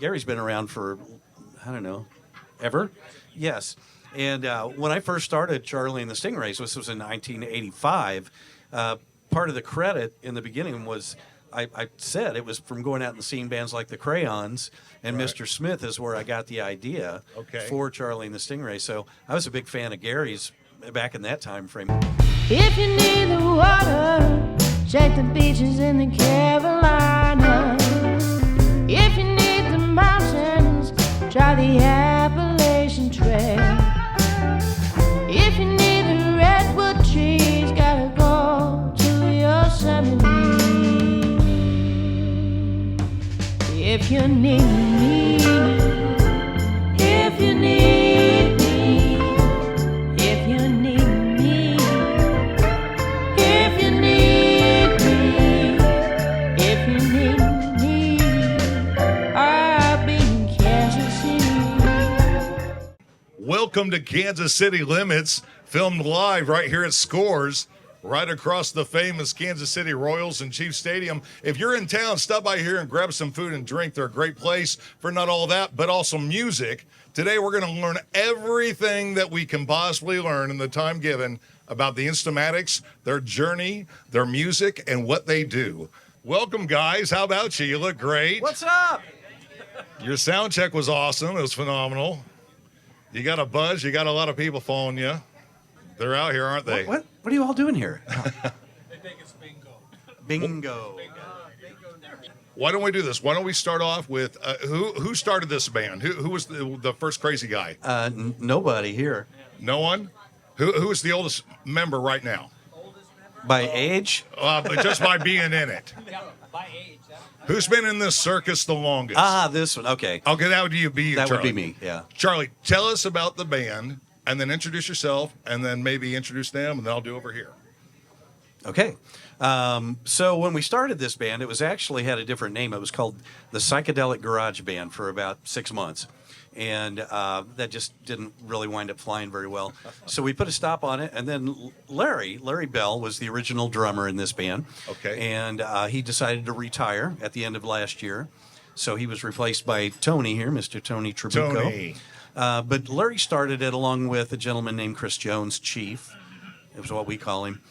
Gary's been around for, I don't know, ever? Yes. And when I first started Charlie and the Stingrays, this was in 1985, part of the credit in the beginning was I said it was from going out and seeing bands like the Crayons, and Right. Mr. Smith is where I got the idea for Charlie and the Stingrays. So I was a big fan of Gary's back in that time frame. If you need the water, check the beaches in the Carolinas. If you need the mountains, try the Appalachian Trail. If you need the redwood trees, gotta go to Yosemite. If you need me, if you need me, if you need me, if you need me, if you need me, I'll be in Kansas City. Welcome to Kansas City Limits, filmed live right here at Scores, right across the famous Kansas City Royals and Chiefs Stadium. If you're in town, stop by here and grab some food and drink. They're a great place for not all that, but also music. Today, we're going to learn everything that we can possibly learn in the time given about the Instamatics, their journey, their music, and what they do. Welcome, guys. How about you? You look great. What's up? Your sound check was awesome. It was phenomenal. You got a buzz. You got a lot of people following you. They're out here, aren't they? What are you all doing here? They think it's bingo. Bingo. Why don't we do this? Why don't we start off with who started this band? Who was the first crazy guy? Nobody here. No one? Who is the oldest member right now? By age? But just by being in it. Yeah, by age. Who's been in this circus the longest? This one. Okay. Okay, that would be you, That Charlie. would be me, yeah. Charlie, tell us about the band, and then introduce yourself, and then maybe introduce them, and then I'll do over here. Okay. So when we started this band, it was actually had a different name. It was called the Psychedelic Garage Band for about 6 months. And that just didn't really wind up flying very well. So we put a stop on it. And then Larry Bell was the original drummer in this band. Okay. And he decided to retire at the end of last year. So he was replaced by Tony here, Mr. Tony Trabucco. Tony. But Larry started it along with a gentleman named Chris Jones, Chief. It was what we call him.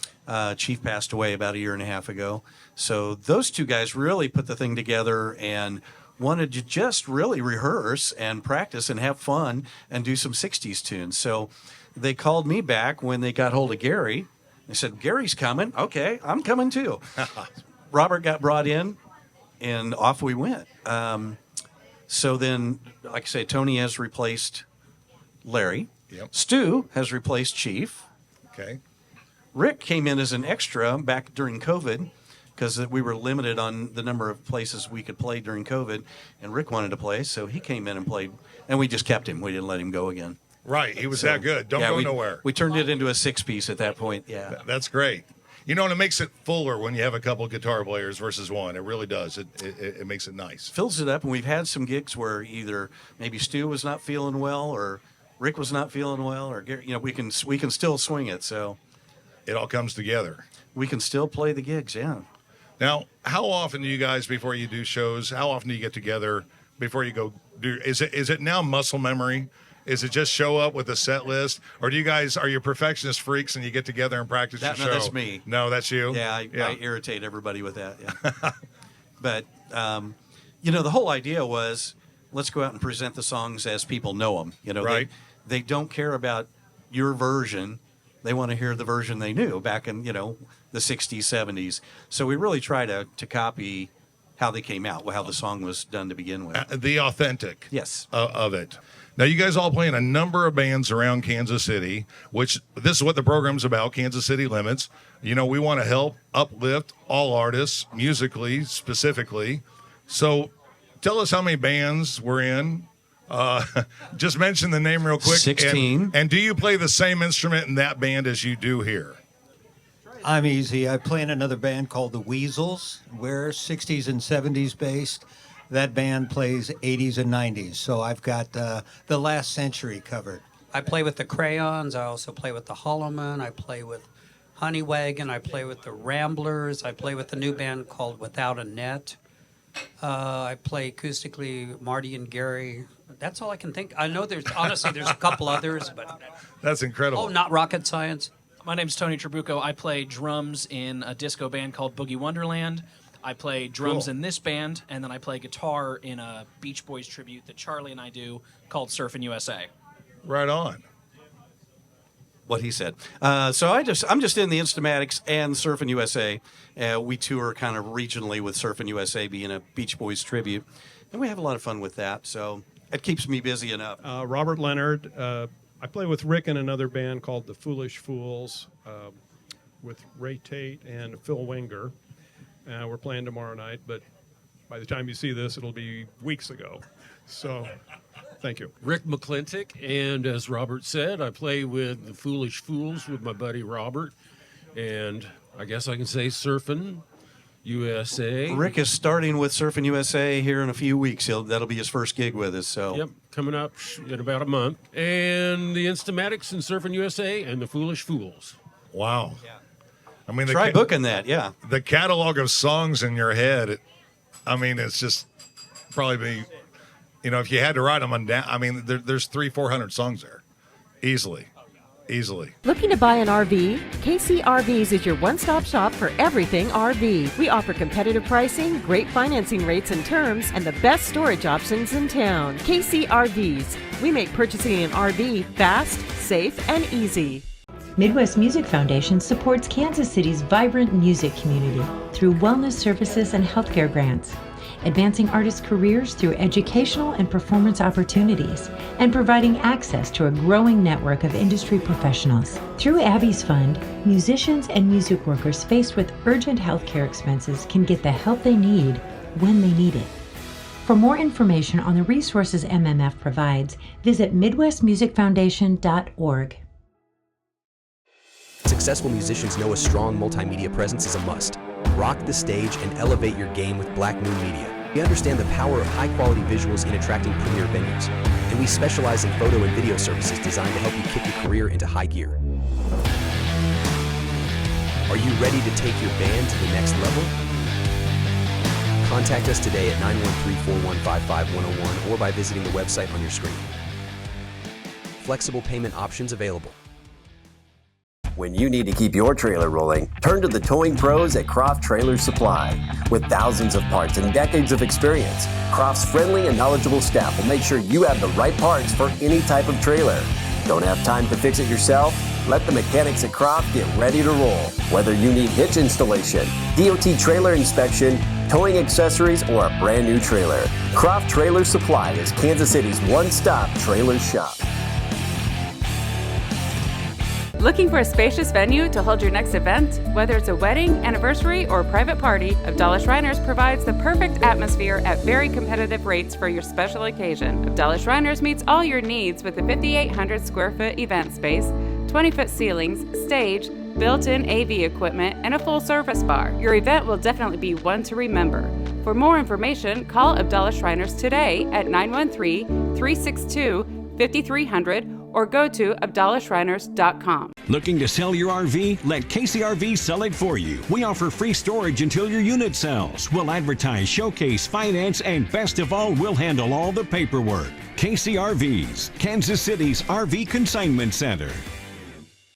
Chief passed away about 1.5 years ago. So those two guys really put the thing together and wanted to just really rehearse and practice and have fun and do some 60s tunes. So they called me back when they got hold of Gary. They said, Gary's coming. Okay, I'm coming too. Robert got brought in, and off we went. So then, like I say, Tony has replaced Larry. Yep. Stu has replaced Chief. Okay. Rick came in as an extra back during COVID because we were limited on the number of places we could play during COVID, and Rick wanted to play, so he came in and played, and we just kept him. We didn't let him go again. Right. He was that good. Don't go nowhere. We turned it into a 6-piece at that point, yeah. That's great. You know, and it makes it fuller when you have a couple guitar players versus one. It really does. It makes it nice. Fills it up, and we've had some gigs where either maybe Stu was not feeling well or Rick was not feeling well, or we can still swing it, so It all comes together. we can still play the gigs, yeah. Now, how often do you guys, before you do shows, how often do you get together before you go do? Is it now muscle memory? Is it just show up with a set list, or are you perfectionist freaks and you get together and practice your show? No, that's me. No, that's you. Yeah, I irritate everybody with that. Yeah. But the whole idea was let's go out and present the songs as people know them. Right. They don't care about your version. They want to hear the version they knew back in the 60s, 70s. So we really try to copy how they came out, how the song was done to begin with. The authentic. Yes. Of it. Now, you guys all play in a number of bands around Kansas City, which this is what the program's about, Kansas City Limits. We want to help uplift all artists, musically, specifically. So tell us how many bands we're in. Just mention the name real quick. 16. And do you play the same instrument in that band as you do here? I'm easy. I play in another band called the Weasels. We're 60s and 70s based. That band plays 80s and 90s. So I've got the last century covered. I play with the Crayons. I also play with the Hollowmen. I play with Honeywagon. I play with the Ramblers. I play with a new band called Without a Net. I play acoustically, Marty and Gary. That's all I can think. I know there's a couple others, but That's incredible. not rocket science. My name's Tony Trabucco. I play drums in a disco band called Boogie Wonderland. I play drums Cool. in this band, and then I play guitar in a Beach Boys tribute that Charlie and I do called Surfin' USA. Right on. What he said. So I'm just in the Instamatics and Surfin' USA. We tour kind of regionally with Surfin' USA being a Beach Boys tribute, and we have a lot of fun with that. So it keeps me busy enough. Robert Leonard. I play with Rick in another band called the Foolish Fools with Ray Tate and Phil Wenger. We're playing tomorrow night, but by the time you see this, it'll be weeks ago. So, thank you. Rick McClintock, and as Robert said, I play with the Foolish Fools with my buddy Robert, and I guess I can say Surfin' USA. Rick is starting with Surfin' USA here in a few weeks. That'll be his first gig with us. So Yep, coming up in about a month. And the Instamatics and Surfin' USA and the Foolish Fools. Wow. I mean, try booking that. Yeah. the catalog of songs in your head, it's just probably be, if you had to write them down, there's 300-400 songs there. Easily. Looking to buy an RV? KC RVs is your one-stop shop for everything RV. We offer competitive pricing, great financing rates and terms, and the best storage options in town. KC RVs. We make purchasing an RV fast, safe, and easy. Midwest Music Foundation supports Kansas City's vibrant music community through wellness services and healthcare grants, advancing artists' careers through educational and performance opportunities, and providing access to a growing network of industry professionals. Through Abby's Fund, musicians and music workers faced with urgent healthcare expenses can get the help they need when they need it. For more information on the resources MMF provides, visit midwestmusicfoundation.org. Successful musicians know a strong multimedia presence is a must. Rock the stage and elevate your game with Black Moon Media. We understand the power of high-quality visuals in attracting premier venues, and we specialize in photo and video services designed to help you kick your career into high gear. Are you ready to take your band to the next level? Contact us today at 913-415-5101 or by visiting the website on your screen. Flexible payment options available. When you need to keep your trailer rolling, turn to the towing pros at Croft Trailer Supply. With thousands of parts and decades of experience, Croft's friendly and knowledgeable staff will make sure you have the right parts for any type of trailer. Don't have time to fix it yourself? Let the mechanics at Croft get ready to roll. Whether you need hitch installation, DOT trailer inspection, towing accessories, or a brand new trailer, Croft Trailer Supply is Kansas City's one-stop trailer shop. Looking for a spacious venue to hold your next event? Whether it's a wedding, anniversary, or private party, Abdallah Shriners provides the perfect atmosphere at very competitive rates for your special occasion. Abdallah Shriners meets all your needs with a 5,800 square foot event space, 20-foot ceilings, stage, built-in AV equipment, and a full-service bar. Your event will definitely be one to remember. For more information, call Abdallah Shriners today at 913-362-5300 or go to AbdallahShriners.com. Looking to sell your RV? Let KCRV sell it for you. We offer free storage until your unit sells. We'll advertise, showcase, finance, and best of all, we'll handle all the paperwork. KCRVs, Kansas City's RV Consignment Center.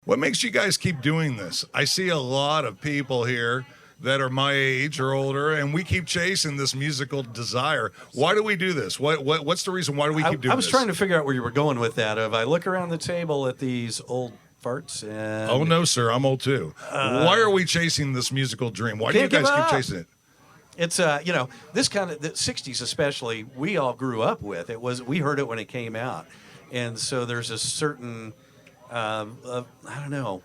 What makes you guys keep doing this? I see a lot of people here that are my age or older, and we keep chasing this musical desire. Why do we do this? What's the reason? Why do we keep doing this? I was trying to figure out where you were going with that. If I look around the table at these old farts and... Oh, no, sir. I'm old, too. Why are we chasing this musical dream? Why do you guys keep chasing it? It's, this kind of, the 60s especially, we all grew up with. We heard it when it came out. And so there's a certain, I don't know.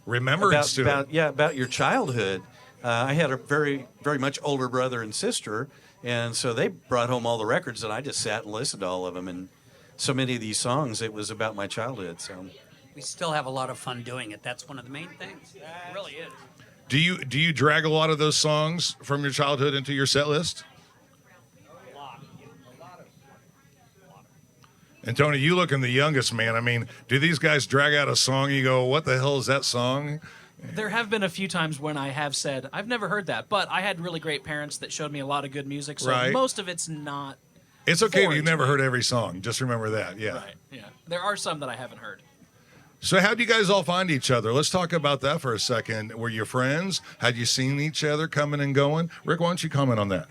Remembrance to it. About your childhood. I had a very, very much older brother and sister, and so they brought home all the records, and I just sat and listened to all of them. And so many of these songs, it was about my childhood. So we still have a lot of fun doing it. That's one of the main things. It really is. Do you drag a lot of those songs from your childhood into your set list? A lot. And Tony, you looking the youngest, man. I mean, do these guys drag out a song? You go, what the hell is that song? There have been a few times when I have said, I've never heard that, but I had really great parents that showed me a lot of good music, so Right. most of it's not. It's okay if foreign you've to never me. heard every song. Just remember that. Yeah. Right, yeah. There are some that I haven't heard. So how do you guys all find each other? Let's talk about that for a second. Were you friends? Had you seen each other coming and going? Rick, why don't you comment on that?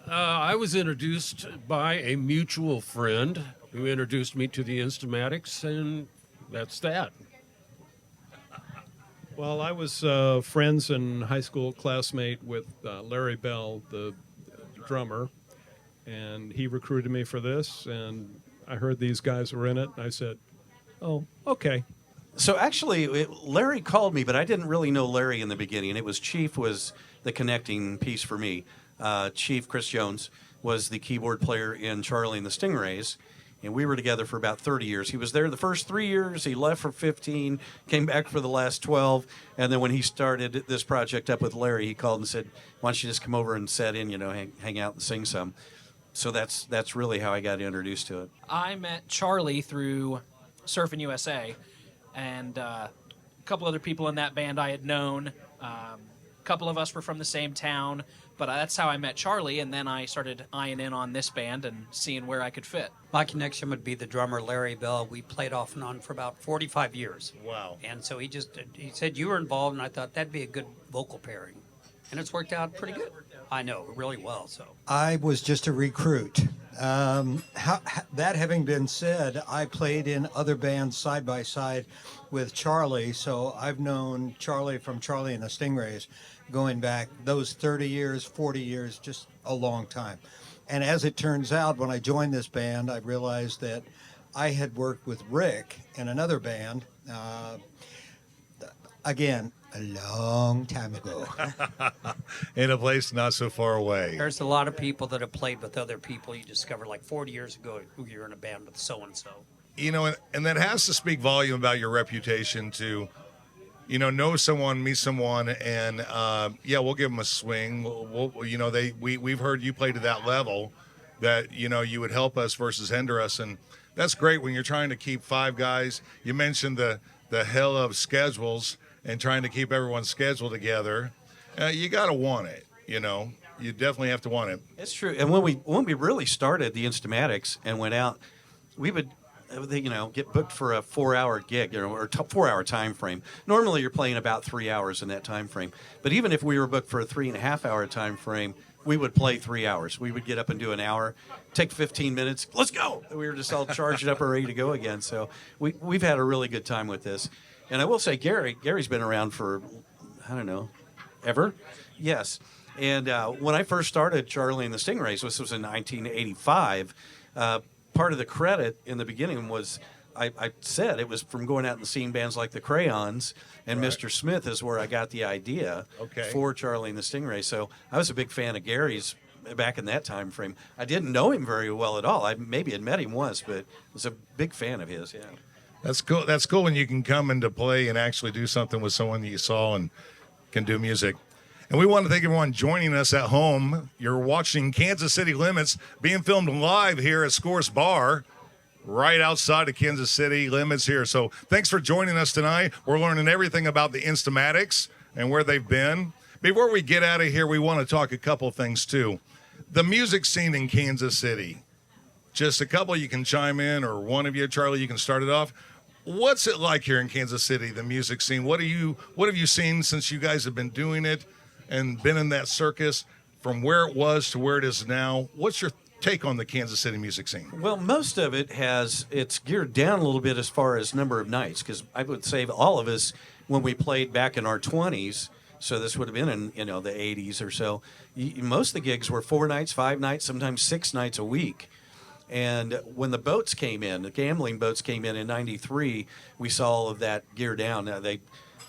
I was introduced by a mutual friend who introduced me to the Instamatics, and that's that. Well, I was friends and high school classmate with Larry Bell, the drummer, and he recruited me for this, and I heard these guys were in it, and I said, oh, okay. So actually, Larry called me, but I didn't really know Larry in the beginning. It was Chief was the connecting piece for me. Chief Chris Jones was the keyboard player in Charlie and the Stingrays, and we were together for about 30 years. He was there the first 3 years. He left for 15, came back for the last 12, and then when he started this project up with Larry, he called and said, "Why don't you just come over and sit in, hang out and sing some." So that's really how I got introduced to it. I met Charlie through Surfing USA, and a couple other people in that band I had known. A couple of us were from the same town, but that's how I met Charlie, and then I started eyeing in on this band and seeing where I could fit. My connection would be the drummer Larry Bell. We played off and on for about 45 years. Wow. And so he said you were involved, and I thought that'd be a good vocal pairing. And it's worked out pretty good. I know, really well. So I was just a recruit. That having been said, I played in other bands side by side with Charlie, so I've known Charlie from Charlie and the Stingrays going back those 30 years, 40 years, just a long time. And as it turns out, when I joined this band, I realized that I had worked with Rick in another band, again, a long time ago. In a place not so far away. there's a lot of people that have played with other people you discovered like 40 years ago who you're in a band with so-and-so. And that has to speak volume about your reputation to, know someone, meet someone, and we'll give them a swing. We've heard you play to that level that, you would help us versus hinder us. And that's great when you're trying to keep five guys. You mentioned the hell of schedules and trying to keep everyone's schedule together. You got to want it, You definitely have to want it. It's true. And when we really started the Instamatics and went out, we would get booked for a 4-hour gig or 4-hour time frame. Normally you're playing about 3 hours in that time frame. But even if we were booked for a 3.5-hour time frame, we would play 3 hours. We would get up and do an hour, take 15 minutes, let's go. We were just all charged up and ready to go again. So we've had a really good time with this. And I will say Gary's been around for, I don't know, ever? Yes. And when I first started Charlie and the Stingrays, this was in 1985, part of the credit in the beginning was I said it was from going out and seeing bands like the Crayons, and Right. Mr. Smith is where I got the idea for Charlie and the Stingrays. So I was a big fan of Gary's back in that time frame. I didn't know him very well at all. I maybe had met him once, but was a big fan of his, yeah. That's cool. That's cool when you can come into play and actually do something with someone that you saw and can do music. And we want to thank everyone joining us at home. You're watching Kansas City Limits being filmed live here at Scores Bar, right outside of Kansas City Limits here. So thanks for joining us tonight. We're learning everything about the Instamatics and where they've been. Before we get out of here, we want to talk a couple things too. The music scene in Kansas City. Just a couple you can chime in, or one of you, Charlie, you can start it off. What's it like here in Kansas City, the music scene? What have you seen since you guys have been doing it and been in that circus, from where it was to where it is now? What's your take on the Kansas City music scene? Well, most of it's geared down a little bit as far as number of nights, because I would say all of us, when we played back in our 20s, so this would have been in the 80s or so, most of the gigs were 4 nights, 5 nights, sometimes 6 nights a week. And when the boats came in, the gambling boats came in '93, we saw all of that gear down. Now, they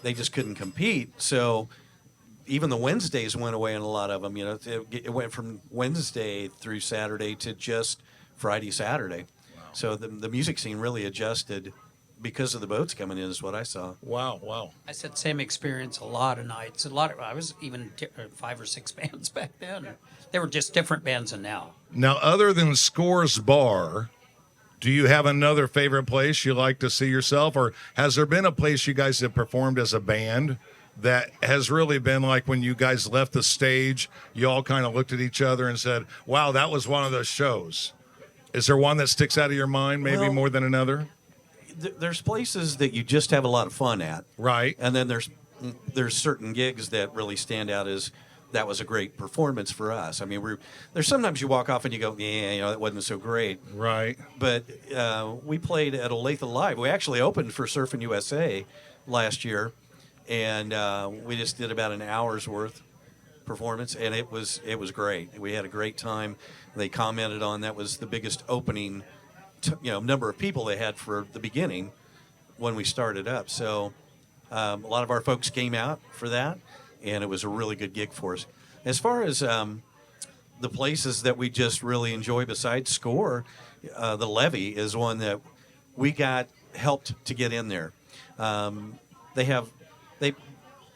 just couldn't compete, so even the Wednesdays went away in a lot of them. It went from Wednesday through Saturday to just Friday, Saturday. Wow. So the music scene really adjusted because of the boats coming in, is what I saw. Wow. I said same experience a lot of nights. I was even 5 or 6 bands back then. They were just different bands than now. Now, other than Scores Bar, do you have another favorite place you like to see yourself, or has there been a place you guys have performed as a band that has really been like when you guys left the stage, you all kind of looked at each other and said, wow, that was one of those shows? Is there one that sticks out of your mind maybe Well, more than another? There's places that you just have a lot of fun at. Right. And then there's certain gigs that really stand out as that was a great performance for us. I mean, there's sometimes you walk off and you go, yeah, that wasn't so great. Right. But we played at Olathe Live. We actually opened for Surfing USA last year, and we just did about an hour's worth performance, and it was great. We had a great time. They commented on that was the biggest opening number of people they had for the beginning when we started up. So a lot of our folks came out for that, and it was a really good gig for us. As far as the places that we just really enjoy besides SCORE, the Levee is one that we got helped to get in there. They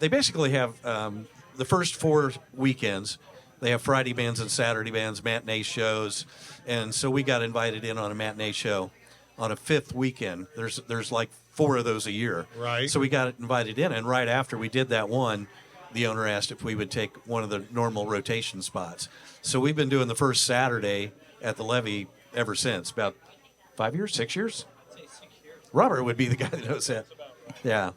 basically have the first 4 weekends. They have Friday bands and Saturday bands, matinee shows, and so we got invited in on a matinee show on a 5th weekend. There's like 4 of those a year. Right. So we got invited in, and right after we did that one, the owner asked if we would take one of the normal rotation spots. So we've been doing the first Saturday at the Levee ever since, about 5 years, 6 years? Robert would be the guy that knows that. Yeah.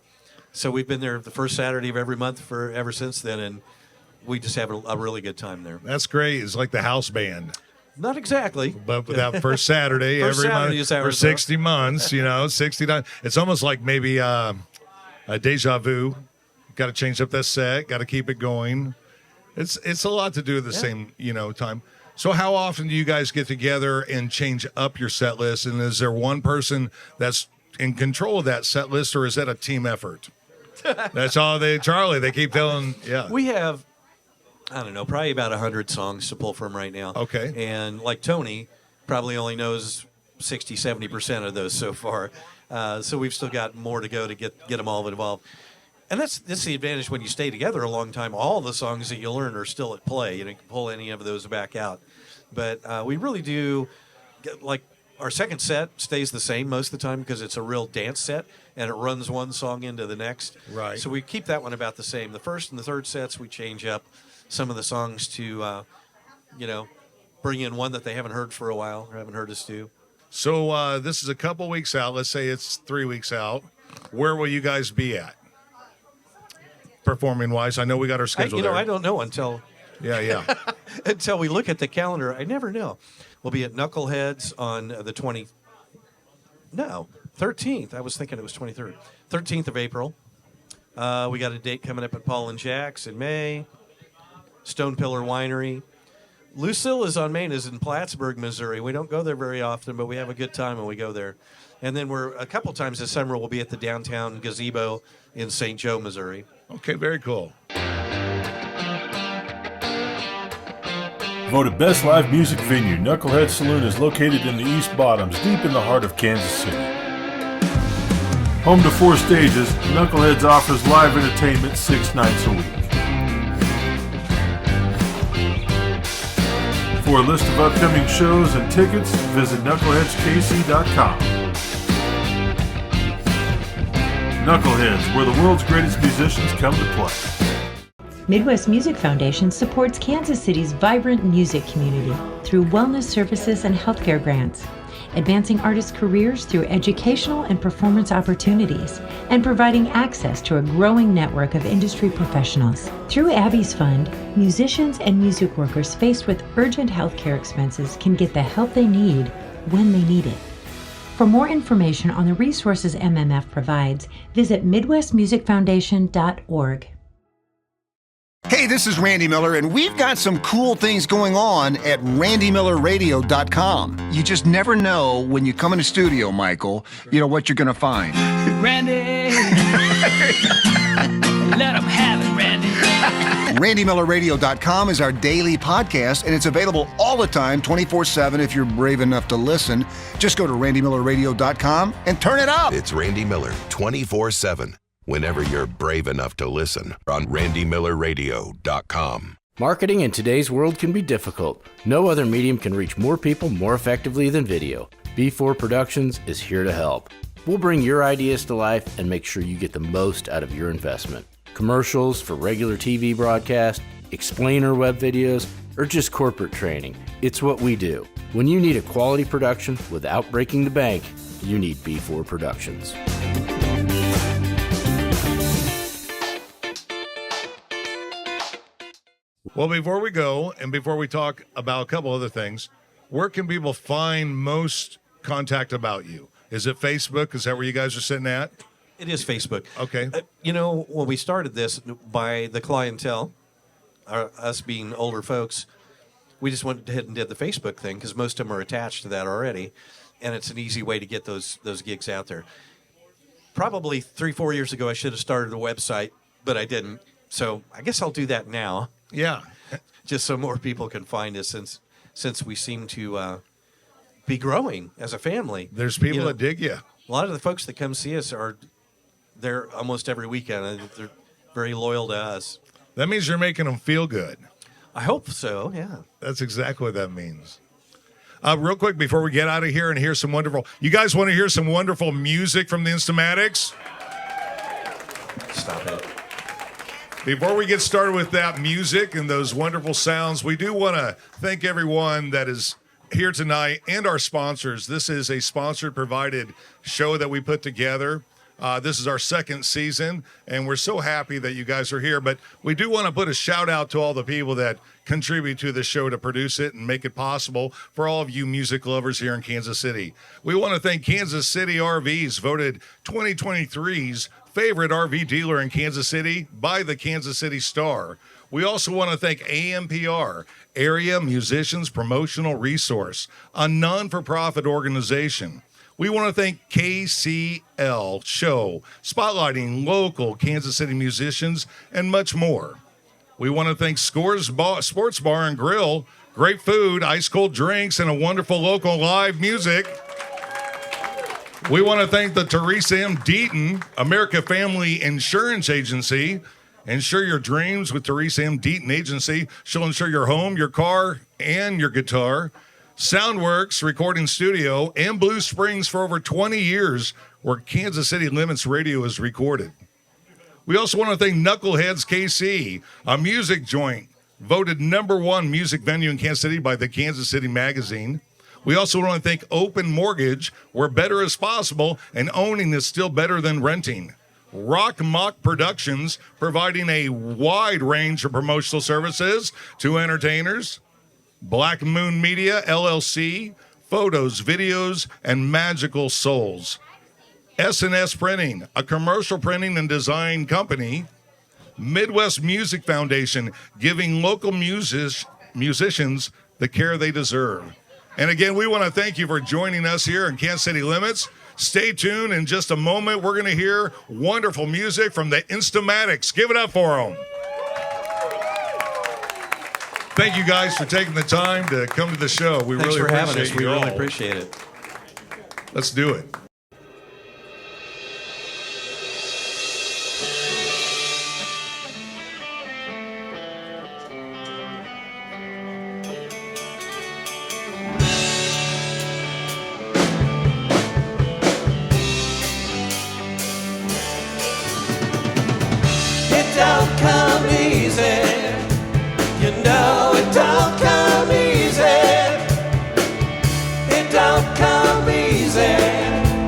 So we've been there the first Saturday of every month ever since then, and we just have a really good time there. That's great. It's like the house band. Not exactly. But that first Saturday First every Saturday month is for ours, 60 months, 69. It's almost like maybe a deja vu. Got to change up that set. Got to keep it going. It's a lot to do at the same time. So how often do you guys get together and change up your set list? And is there one person that's in control of that set list, or is that a team effort? That's all Charlie, they keep telling, yeah. We have, I don't know, probably about 100 songs to pull from right now. Okay. And like Tony probably only knows 60, 70% of those so far. So we've still got more to go to get them all involved. And that's the advantage when you stay together a long time. All the songs that you learn are still at play. You can pull any of those back out. But we really do, like, our second set stays the same most of the time because it's a real dance set, and it runs one song into the next. Right. So we keep that one about the same. The first and the third sets, we change up some of the songs to, bring in one that they haven't heard for a while or haven't heard us do. So this is a couple weeks out. Let's say it's 3 weeks out. Where will you guys be at? Performing wise, I know we got our schedule there. I don't know until until we look at the calendar. I never know. We'll be at Knuckleheads on the 13th. I was thinking it was 23rd. 13th of April. We got a date coming up at Paul and Jack's in May. Stone Pillar Winery. Lucilla's on Main is in Plattsburgh, Missouri. We don't go there very often, but we have a good time when we go there. And then we're a couple times this summer we'll be at the downtown gazebo in St. Joe, Missouri. Okay, very cool. Voted Best Live Music Venue, Knucklehead Saloon is located in the East Bottoms, deep in the heart of Kansas City. Home to 4 stages, Knuckleheads offers live entertainment 6 nights a week. For a list of upcoming shows and tickets, visit knuckleheadskc.com. Knuckleheads, where the world's greatest musicians come to play. Midwest Music Foundation supports Kansas City's vibrant music community through wellness services and healthcare grants, advancing artists' careers through educational and performance opportunities, and providing access to a growing network of industry professionals. Through Abby's Fund, musicians and music workers faced with urgent healthcare expenses can get the help they need when they need it. For more information on the resources MMF provides, visit midwestmusicfoundation.org. Hey, this is Randy Miller, and we've got some cool things going on at randymillerradio.com. You just never know when you come in the studio, Michael, what you're going to find. Randy, let them have it, Randy. randymillerradio.com is our daily podcast, and it's available all the time, 24/7, if you're brave enough to listen. Just go to randymillerradio.com and turn it up. It's Randy Miller, 24/7. Whenever you're brave enough to listen on randymillerradio.com. Marketing in today's world can be difficult. No other medium can reach more people more effectively than video. B4 Productions is here to help. We'll bring your ideas to life and make sure you get the most out of your investment. commercials for regular TV broadcast, explainer web videos, or just corporate training. It's what we do. When you need a quality production without breaking the bank, you need B4 Productions. Well, before we go and before we talk about a couple other things, where can people find most contact about you? Is it Facebook? Is that where you guys are sitting at? It is Facebook. Okay. When we started this, by the clientele, us being older folks, we just went ahead and did the Facebook thing because most of them are attached to that already, and it's an easy way to get those gigs out there. Probably 3-4 years ago, I should have started a website, but I didn't. So I guess I'll do that now. Yeah. Just so more people can find us, since we seem to be growing as a family. There's people that dig you. A lot of the folks that come see us are there almost every weekend. They're very loyal to us. That means you're making them feel good. I hope so, yeah. That's exactly what that means. Real quick, before we get out of here and hear some wonderful... You guys want to hear some wonderful music from the Instamatics? Stop it. Before we get started with that music and those wonderful sounds, we do want to thank everyone that is here tonight and our sponsors. This is a sponsored provided show that we put together. This is our second season, and we're so happy that you guys are here. But we do want to put a shout out to all the people that contribute to the show to produce it and make it possible for all of you music lovers here in Kansas City. We want to thank Kansas City RVs, voted 2023's favorite RV dealer in Kansas City by the Kansas City Star. We also want to thank AMPR, Area Musicians Promotional Resource, a non-for-profit organization. We want to thank KCL Show, spotlighting local Kansas City musicians, and much more. We want to thank Scores Sports Bar and Grill, great food, ice-cold drinks, and a wonderful local live music. We want to thank the Teresa M. Deaton, America Family Insurance Agency. Insure your dreams with Teresa M. Deaton Agency. She'll insure your home, your car, and your guitar. Soundworks Recording Studio and Blue Springs for over 20 years, where Kansas City Limits Radio is recorded. We also want to thank Knuckleheads KC, a music joint, voted #1 music venue in Kansas City by the Kansas City Magazine. We also want to thank Open Mortgage, where better is possible and owning is still better than renting. Rock Mock Productions, providing a wide range of promotional services to entertainers. Black Moon Media, LLC, photos, videos, and magical souls. S&S Printing, a commercial printing and design company. Midwest Music Foundation, giving local musicians the care they deserve. And again, we want to thank you for joining us here in Kansas City Limits. Stay tuned. In just a moment, we're going to hear wonderful music from the Instamatics. Give it up for them. Thank you guys for taking the time to come to the show. We Thanks really for having appreciate us. We you really all. appreciate it. Let's do it. It don't come easy. You know it don't come easy. It don't come easy.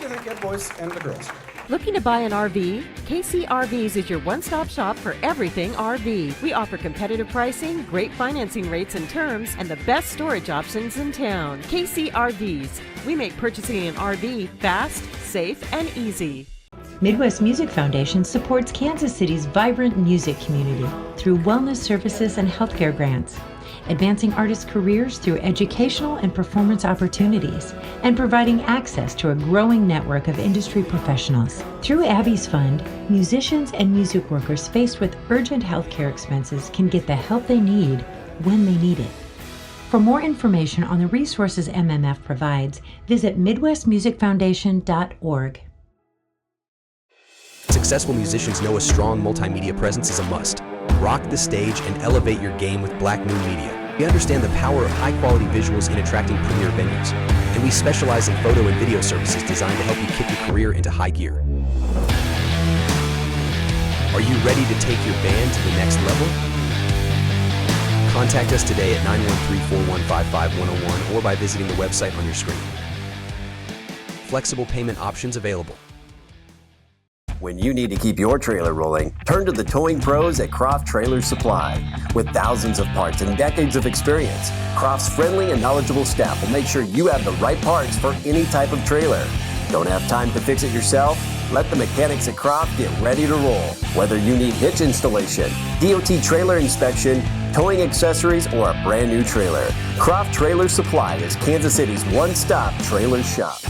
I think, yeah, boys and the girls. Looking to buy an RV? KCRVs is your one-stop shop for everything RV. We offer competitive pricing, great financing rates and terms, and the best storage options in town. KCRVs. We make purchasing an RV fast, safe, and easy. Midwest Music Foundation supports Kansas City's vibrant music community through wellness services and healthcare grants, advancing artists' careers through educational and performance opportunities, and providing access to a growing network of industry professionals. Through Abby's Fund, musicians and music workers faced with urgent healthcare expenses can get the help they need when they need it. For more information on the resources MMF provides, visit midwestmusicfoundation.org. Successful musicians know a strong multimedia presence is a must. Rock the stage and elevate your game with Black Moon Media. We understand the power of high-quality visuals in attracting premier venues, and we specialize in photo and video services designed to help you kick your career into high gear. Are you ready to take your band to the next level? Contact us today at 913-415-5101 or by visiting the website on your screen. Flexible payment options available. When you need to keep your trailer rolling, turn to the towing pros at Croft Trailer Supply. With thousands of parts and decades of experience, Croft's friendly and knowledgeable staff will make sure you have the right parts for any type of trailer. Don't have time to fix it yourself? Let the mechanics at Croft get ready to roll. Whether you need hitch installation, DOT trailer inspection, towing accessories, or a brand new trailer, Croft Trailer Supply is Kansas City's one-stop trailer shop.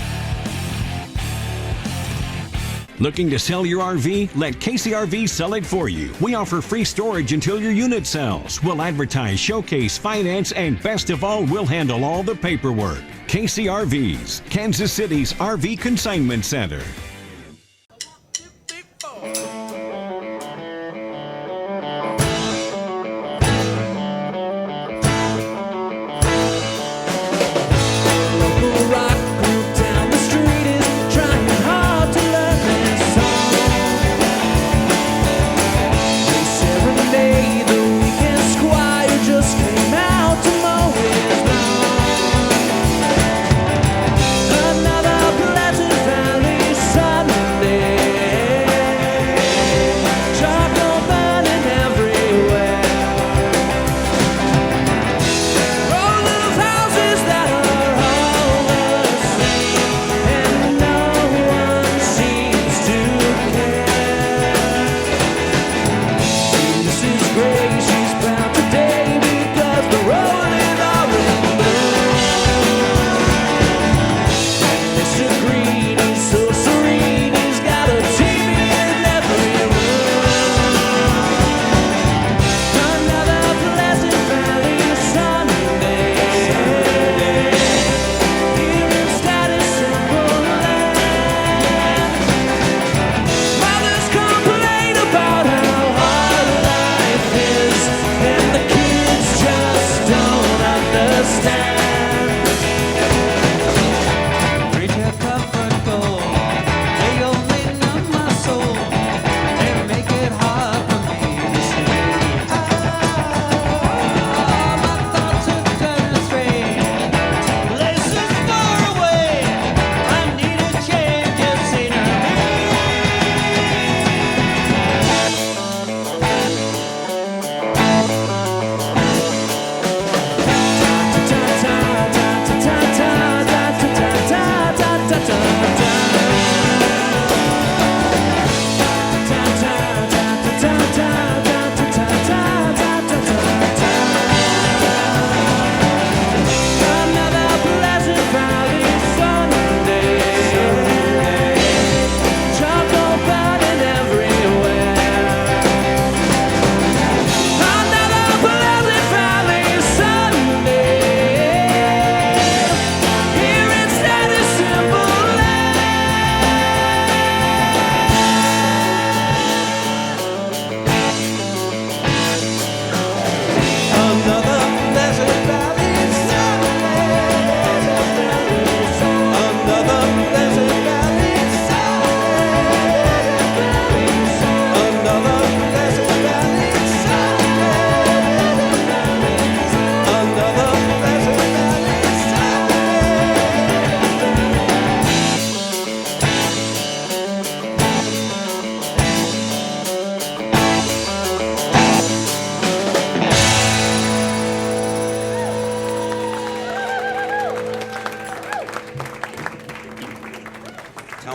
Looking to sell your RV? Let KCRV sell it for you. We offer free storage until your unit sells. We'll advertise, showcase, finance, and best of all, we'll handle all the paperwork. KCRVs, Kansas City's RV Consignment Center. Another Pleasant Valley song.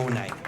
night.